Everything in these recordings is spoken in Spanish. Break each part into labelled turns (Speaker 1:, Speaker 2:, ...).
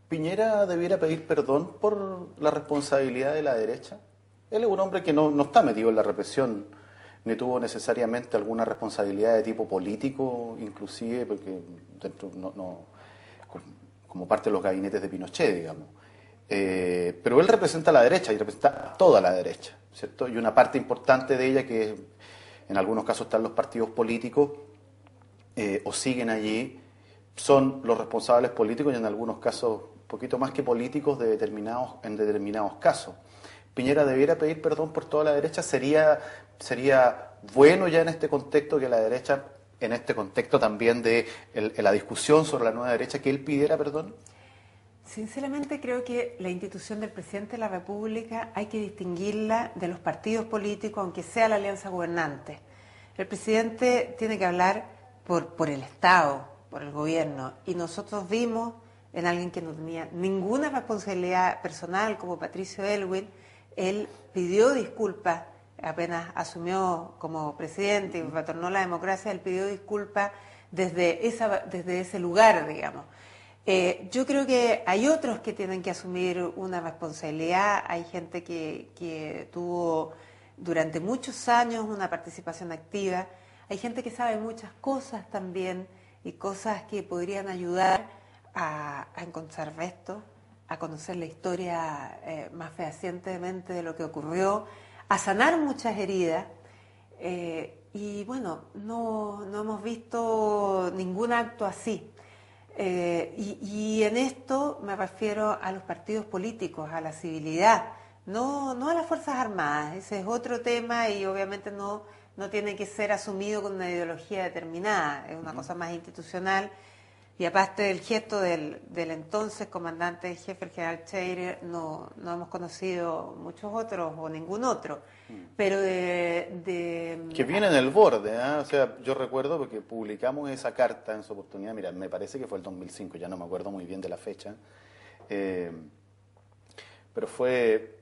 Speaker 1: ¿Piñera debiera pedir perdón por la responsabilidad de la derecha? Él es un hombre que no está metido en la represión, ni tuvo necesariamente alguna responsabilidad de tipo político, inclusive, porque dentro, como parte de los gabinetes de Pinochet, digamos. Pero él representa a la derecha y representa a toda la derecha, ¿cierto? Y una parte importante de ella, que en algunos casos están los partidos políticos, o siguen allí, son los responsables políticos y en algunos casos un poquito más que políticos en determinados casos. Piñera debiera pedir perdón por toda la derecha. Sería bueno ya en este contexto que la derecha, en este contexto también de la discusión sobre la nueva derecha, que él pidiera perdón.
Speaker 2: Sinceramente creo que la institución del presidente de la República hay que distinguirla de los partidos políticos, aunque sea la alianza gobernante. El presidente tiene que hablar por el Estado, por el gobierno, y nosotros vimos en alguien que no tenía ninguna responsabilidad personal como Patricio Aylwin. Él pidió disculpas apenas asumió como presidente y retornó a la democracia. Él pidió disculpas desde ese lugar, digamos. Yo creo que hay otros que tienen que asumir una responsabilidad. Hay gente que tuvo durante muchos años una participación activa. Hay gente que sabe muchas cosas también y cosas que podrían ayudar a encontrar restos, a conocer la historia más fehacientemente de lo que ocurrió, a sanar muchas heridas. Y bueno, no hemos visto ningún acto así. Y en esto me refiero a los partidos políticos, a la civilidad, no a las Fuerzas Armadas. Ese es otro tema y obviamente no tiene que ser asumido con una ideología determinada, es una cosa más institucional. Y aparte del gesto del entonces comandante en jefe, el general Cheire, no hemos conocido muchos otros o ningún otro. Pero
Speaker 1: Que viene en el borde, ¿eh? O sea, yo recuerdo porque publicamos esa carta en su oportunidad, mira, me parece que fue el 2005, ya no me acuerdo muy bien de la fecha, pero fue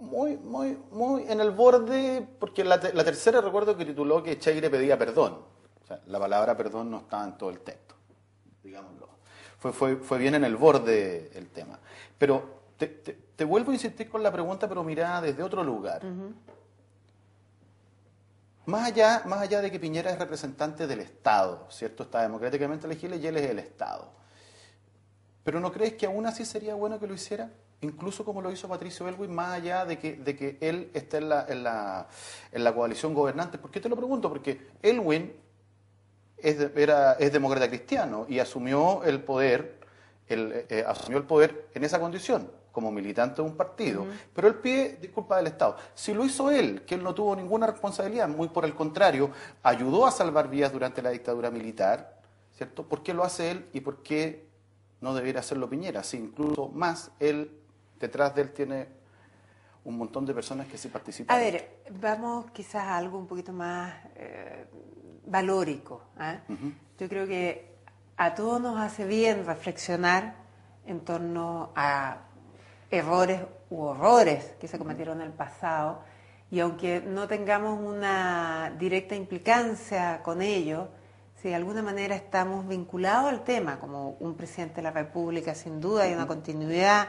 Speaker 1: muy en el borde, porque la tercera recuerdo que tituló que Cheire pedía perdón. O sea, la palabra perdón no estaba en todo el texto, digámoslo. Fue bien en el borde el tema. Pero te vuelvo a insistir con la pregunta, pero mirada desde otro lugar. Más allá de que Piñera es representante del Estado, ¿cierto? Está democráticamente elegido y él es el Estado. ¿Pero no crees que aún así sería bueno que lo hiciera? Incluso como lo hizo Patricio Aylwin, más allá de que él esté en la coalición gobernante. ¿Por qué te lo pregunto? Porque Aylwin es demócrata cristiano y asumió el poder en esa condición, como militante de un partido. Pero él pide disculpas del Estado. Si lo hizo él, que él no tuvo ninguna responsabilidad, muy por el contrario, ayudó a salvar vidas durante la dictadura militar, ¿cierto? ¿Por qué lo hace él y por qué no debería hacerlo Piñera? Si incluso más él, detrás de él tiene un montón de personas que sí participan.
Speaker 2: A ver, vamos quizás a algo un poquito más valórico. Yo creo que a todos nos hace bien reflexionar en torno a errores u horrores que se cometieron en el pasado, y aunque no tengamos una directa implicancia con ello, si de alguna manera estamos vinculados al tema, como un presidente de la República, sin duda hay una continuidad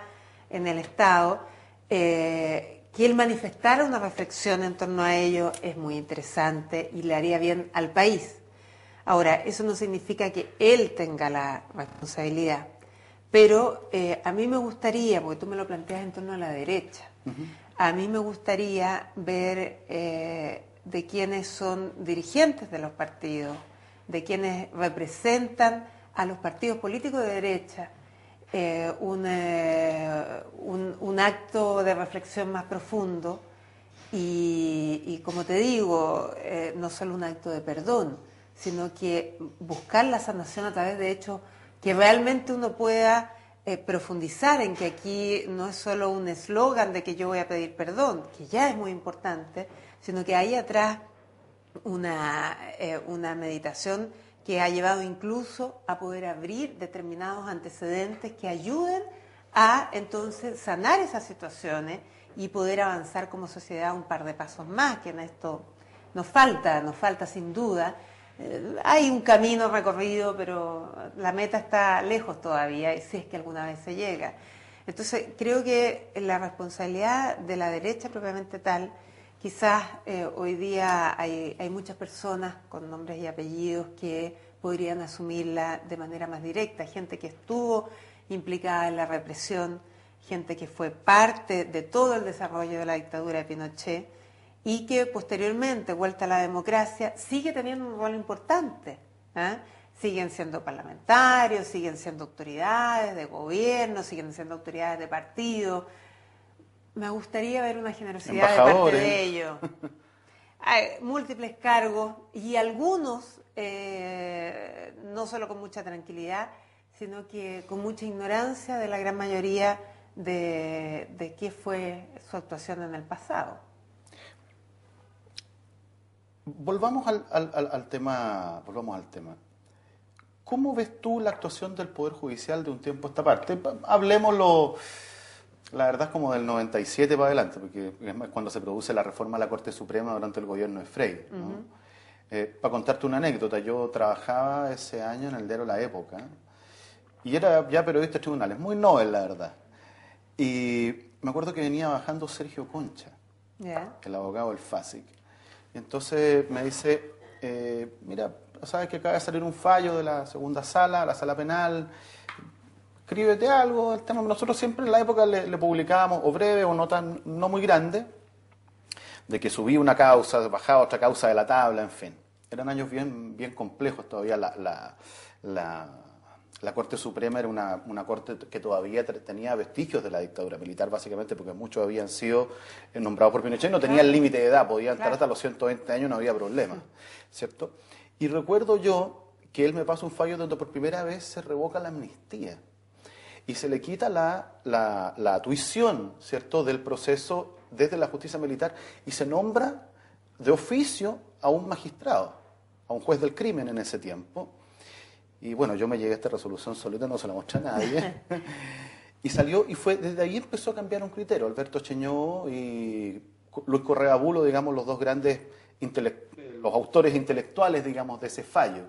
Speaker 2: en el Estado, que él manifestara una reflexión en torno a ello es muy interesante y le haría bien al país. Ahora, eso no significa que él tenga la responsabilidad, pero a mí me gustaría, porque tú me lo planteas en torno a la derecha, a mí me gustaría ver de quienes son dirigentes de los partidos, de quienes representan a los partidos políticos de derecha, un acto de reflexión más profundo y como te digo, no solo un acto de perdón, sino que buscar la sanación a través de hechos que realmente uno pueda profundizar en que aquí no es solo un eslogan de que yo voy a pedir perdón, que ya es muy importante, sino que hay atrás una meditación que ha llevado incluso a poder abrir determinados antecedentes que ayuden a entonces sanar esas situaciones y poder avanzar como sociedad un par de pasos más, que en esto nos falta sin duda, Hay un camino recorrido, pero la meta está lejos todavía, y si es que alguna vez se llega. Entonces, creo que la responsabilidad de la derecha propiamente tal, quizás hoy día hay muchas personas con nombres y apellidos que podrían asumirla de manera más directa, gente que estuvo implicada en la represión, gente que fue parte de todo el desarrollo de la dictadura de Pinochet, y que posteriormente, vuelta a la democracia, sigue teniendo un rol importante. Siguen siendo parlamentarios, siguen siendo autoridades de gobierno, siguen siendo autoridades de partido. Me gustaría ver una generosidad de parte de ellos. Hay múltiples cargos y algunos, no solo con mucha tranquilidad, sino que con mucha ignorancia de la gran mayoría de qué fue su actuación en el pasado.
Speaker 1: Volvamos al tema. ¿Cómo ves tú la actuación del Poder Judicial de un tiempo a esta parte? Hablemoslo, la verdad, como del 97 para adelante, porque es cuando se produce la reforma a la Corte Suprema durante el gobierno de Frey, ¿no? Para contarte una anécdota, yo trabajaba ese año en el diario La Época, y era ya periodista de tribunales, muy novel, la verdad. Y me acuerdo que venía bajando Sergio Concha, el abogado del FASIC. Y entonces me dice, mira, sabes que acaba de salir un fallo de la segunda sala, la sala penal, escríbete algo. El tema, nosotros siempre en la época le publicábamos, o breve o notas no muy grandes, de que subía una causa, bajaba otra causa de la tabla, en fin. Eran años bien complejos todavía. La Corte Suprema era una corte que todavía tenía vestigios de la dictadura militar, básicamente porque muchos habían sido nombrados por Pinochet, no tenían límite de edad, podían estar hasta los 120 años, no había problema, ¿cierto? Y recuerdo yo que él me pasa un fallo donde por primera vez se revoca la amnistía y se le quita la tuición, ¿cierto?, del proceso desde la justicia militar y se nombra de oficio a un magistrado, a un juez del crimen en ese tiempo. Y bueno, yo me llegué a esta resolución solita, no se la mostré a nadie. Y salió, y fue, desde ahí empezó a cambiar un criterio. Alberto Cheñó y Luis Correa Bulo, digamos, los dos grandes los autores intelectuales, digamos, de ese fallo.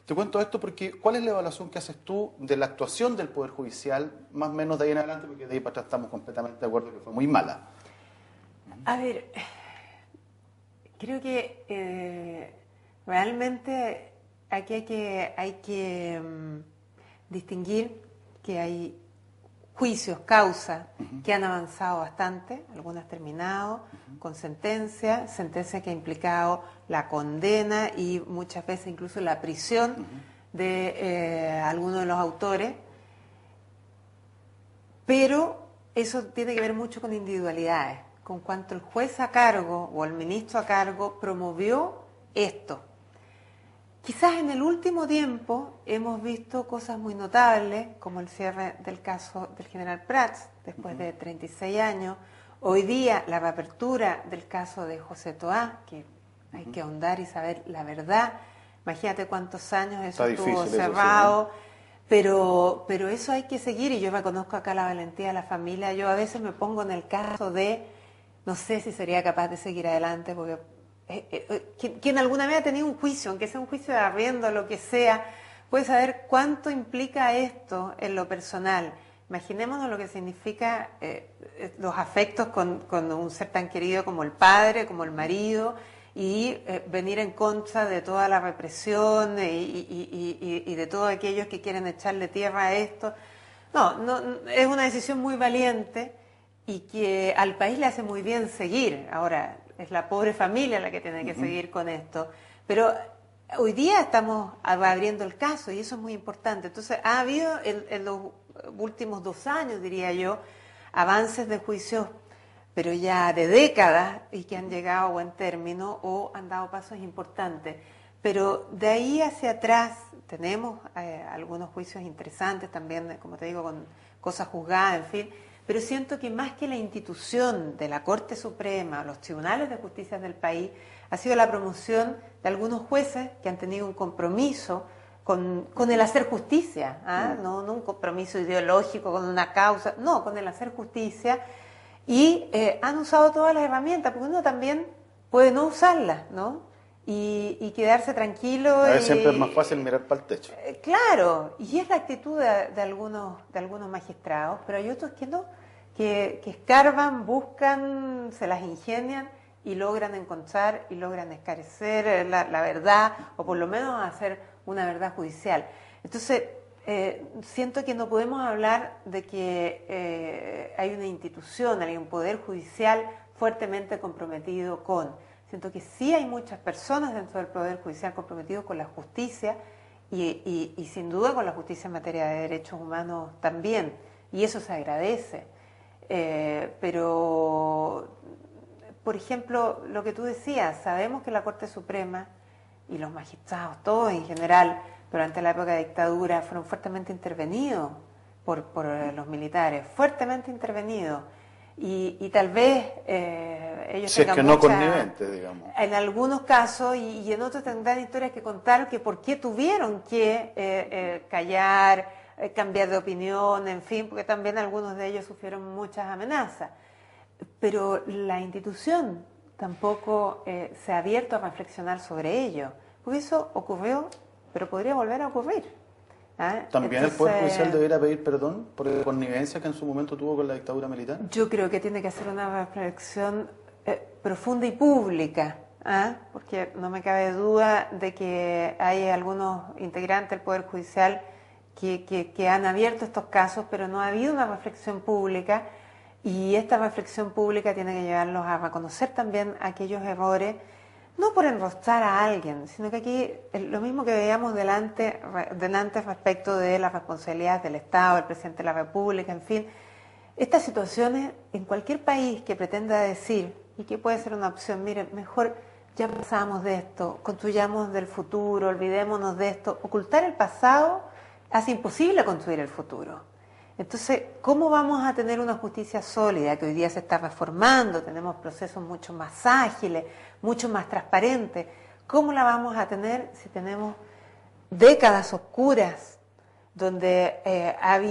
Speaker 1: Te cuento esto porque, ¿cuál es la evaluación que haces tú de la actuación del Poder Judicial, más o menos de ahí en adelante, porque de ahí para atrás estamos completamente de acuerdo que fue muy mala?
Speaker 2: A ver, creo que realmente aquí hay que distinguir que hay juicios, causas que han avanzado bastante, algunas terminado con sentencia que ha implicado la condena y muchas veces incluso la prisión de algunos de los autores, pero eso tiene que ver mucho con individualidades, con cuanto el juez a cargo o el ministro a cargo promovió esto. Quizás en el último tiempo hemos visto cosas muy notables, como el cierre del caso del general Prats, después de 36 años. Hoy día la reapertura del caso de José Toá, que hay que ahondar y saber la verdad. Imagínate cuántos años eso estuvo cerrado. Pero eso hay que seguir, y yo reconozco acá la valentía de la familia. Yo a veces me pongo en el caso de, no sé si sería capaz de seguir adelante, porque quien alguna vez ha tenido un juicio, aunque sea un juicio de arriendo, lo que sea, puede saber cuánto implica esto en lo personal. Imaginémonos lo que significa los afectos con un ser tan querido como el padre, como el marido, y venir en contra de toda la represión y de todos aquellos que quieren echarle tierra a esto. No, es una decisión muy valiente y que al país le hace muy bien seguir. Ahora, es la pobre familia la que tiene que seguir con esto. Pero hoy día estamos abriendo el caso y eso es muy importante. Entonces, ha habido en los últimos 2 años, diría yo, avances de juicios, pero ya de décadas, y que han llegado a buen término o han dado pasos importantes. Pero de ahí hacia atrás tenemos algunos juicios interesantes también, como te digo, con cosas juzgadas, en fin. Pero siento que más que la institución de la Corte Suprema, los tribunales de justicia del país, ha sido la promoción de algunos jueces que han tenido un compromiso con el hacer justicia, no un compromiso ideológico con una causa, no, con el hacer justicia, y han usado todas las herramientas, porque uno también puede no usarlas, ¿no? y quedarse tranquilo.
Speaker 1: A veces siempre es más fácil mirar para el techo.
Speaker 2: Claro, y es la actitud de algunos magistrados, pero hay otros que no, que escarban, buscan, se las ingenian y logran encontrar y logran esclarecer la verdad, o por lo menos hacer una verdad judicial. Entonces, siento que no podemos hablar de que hay una institución, hay un poder judicial fuertemente comprometido con. Siento que sí hay muchas personas dentro del poder judicial comprometidos con la justicia y sin duda con la justicia en materia de derechos humanos también, y eso se agradece. Pero, por ejemplo, lo que tú decías, sabemos que la Corte Suprema y los magistrados, todos en general, durante la época de dictadura, fueron fuertemente intervenidos por los militares, fuertemente intervenidos. Y tal vez ellos
Speaker 1: Si es
Speaker 2: tengan
Speaker 1: que no conniventes, digamos.
Speaker 2: En algunos casos, y en otros tendrán historias que contar que por qué tuvieron que callar, cambiar de opinión, en fin, porque también algunos de ellos sufrieron muchas amenazas. Pero la institución tampoco se ha abierto a reflexionar sobre ello, porque eso ocurrió, pero podría volver a ocurrir.
Speaker 1: ¿También entonces, el Poder Judicial debería pedir perdón por la connivencia que en su momento tuvo con la dictadura militar?
Speaker 2: Yo creo que tiene que hacer una reflexión profunda y pública, porque no me cabe duda de que hay algunos integrantes del Poder Judicial que han abierto estos casos, pero no ha habido una reflexión pública, y esta reflexión pública tiene que llevarlos a reconocer también aquellos errores, no por enrostrar a alguien, sino que aquí lo mismo que veíamos delante respecto de las responsabilidades del Estado, del presidente de la República, en fin, estas situaciones en cualquier país que pretenda decir, y que puede ser una opción, mire, mejor ya pasamos de esto, construyamos del futuro, olvidémonos de esto, ocultar el pasado hace imposible construir el futuro. Entonces, ¿cómo vamos a tener una justicia sólida que hoy día se está reformando? Tenemos procesos mucho más ágiles, mucho más transparentes. ¿Cómo la vamos a tener si tenemos décadas oscuras donde ha habido